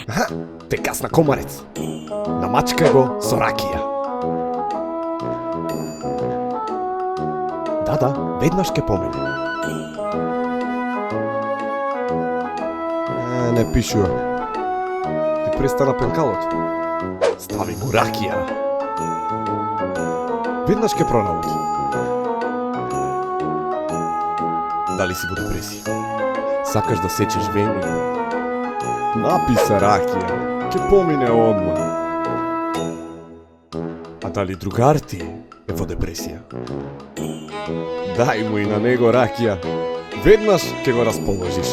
Аха, пекас на комарец. Намачкај го со ракија. Да, веднаш ке помине. Не пишува. Ти престана пенкалот. Стави му ракија. Веднаш ке пронаучи. Дали си во депресија? Сакаш да сечеш вени? Напи се ракија. Ке помине одма. А дали другар ти е во депресија? Дај му и на него ракија. Веднаш ке го расположиш.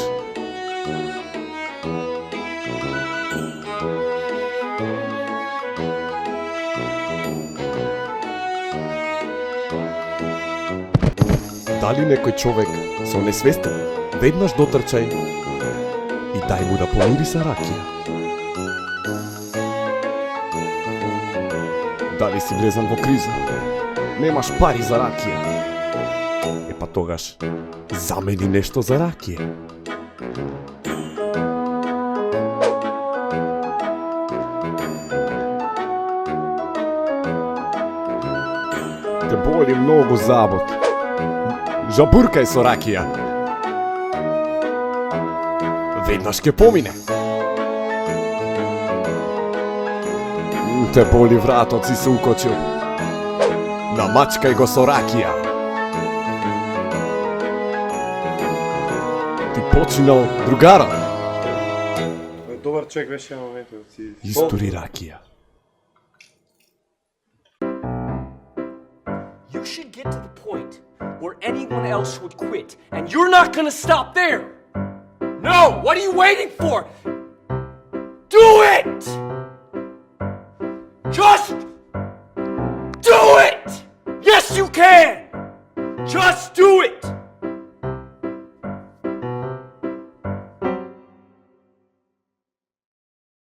Дали некој човек со несвестен, веднаш дотрчај и дај му да помири sa ракија. Дали си влезан во криза, немаш пари за ракија. Па тогаш замени нешто за ракија. Те боли многу забот. Жабуркај со ракија. Веднаш ке помине. Те боли вратот, си се укочил. Намачкај го со ракија. Ти починал другара. Добар човек беше на моментот. Истори ракија. You should get to the point where anyone else would quit, and you're not gonna stop there! No! What are you waiting for? Do it! Just do it! Yes, you can! Just do